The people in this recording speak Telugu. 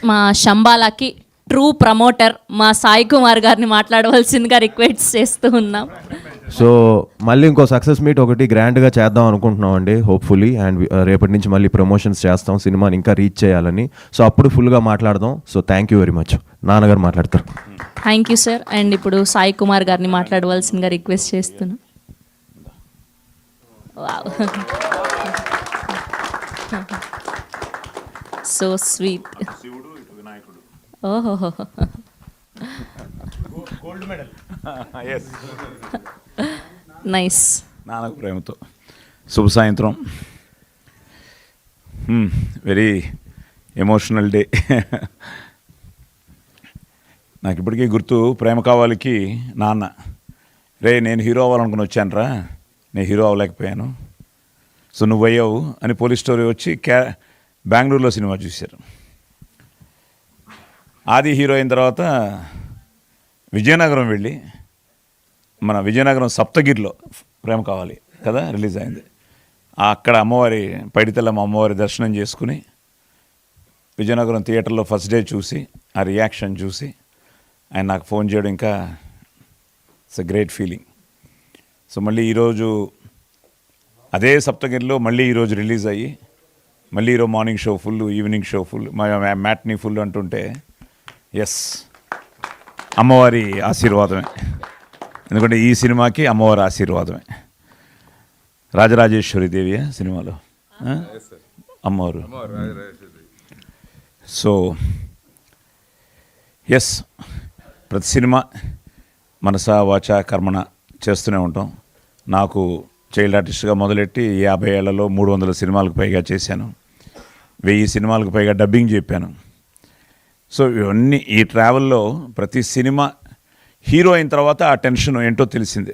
మా శంబాలాకి ట్రూ ప్రమోటర్ మా సాయి కుమార్ గారిని మాట్లాడవలసిందిగా రిక్వెస్ట్ చేస్తూ ఉన్నాం. సో మళ్ళీ ఇంకో సక్సెస్ మీట్ ఒకటి గ్రాండ్గా చేద్దాం అనుకుంటున్నాం అండి, హోప్ఫుల్లీ. అండ్ రేపటి నుంచి మళ్ళీ ప్రమోషన్స్ చేస్తాం, సినిమాని ఇంకా రీచ్ చేయాలని. సో అప్పుడు ఫుల్గా మాట్లాడదాం. So thank you very much. నాన్నగారు మాట్లాడతారు. Thank you sir. అండ్ ఇప్పుడు సాయి కుమార్ గారిని మాట్లాడవలసిందిగా రిక్వెస్ట్ చేస్తున్నాం. So sweet. ఓహో, నైస్. నాన్నకు ప్రేమతో శుభ సాయంత్రం. Very emotional day. నాకు ఇప్పటికీ గుర్తు, ప్రేమ కావాలికి నాన్న, రే నేను హీరో అవ్వాలనుకుని వచ్చానురా, నేను హీరో అవ్వలేకపోయాను, సో నువ్వు అయ్యావు అని పోలీస్ స్టోరీ వచ్చి బెంగళూరులో సినిమా చూశారు. ఆది హీరో అయిన తర్వాత విజయనగరం వెళ్ళి, మన విజయనగరం సప్తగిరిలో ప్రేమ కావాలి కదా రిలీజ్ అయింది. అక్కడ అమ్మవారి పైడితల్లమ్మ అమ్మవారి దర్శనం చేసుకుని విజయనగరం థియేటర్లో ఫస్ట్ డే చూసి ఆ రియాక్షన్ చూసి ఆయన నాకు ఫోన్ చేయడం ఇంకా it's a great feeling. So మళ్ళీ ఈరోజు అదే సప్తగిరిలో మళ్ళీ ఈరోజు రిలీజ్ అయ్యి మళ్ళీ ఈరోజు morning show full, evening show full, matinee full అంటుంటే ఎస్ అమ్మవారి ఆశీర్వాదమే. ఎందుకంటే ఈ సినిమాకి అమ్మవారి ఆశీర్వాదమే. రాజరాజేశ్వరి దేవి సినిమాలో అమ్మవారు. సో ఎస్, ప్రతి సినిమా మనసా వాచ కర్మణ చేస్తూనే ఉంటాం. నాకు చైల్డ్ ఆర్టిస్ట్గా మొదలెట్టి 50 ఏళ్లలో 300 సినిమాలకు పైగా చేశాను, 1000 సినిమాలకు పైగా డబ్బింగ్ చెప్పాను. సో ఇవన్నీ ఈ ట్రావెల్లో ప్రతి సినిమా హీరో అయిన తర్వాత ఆ టెన్షన్ ఏంటో తెలిసిందే.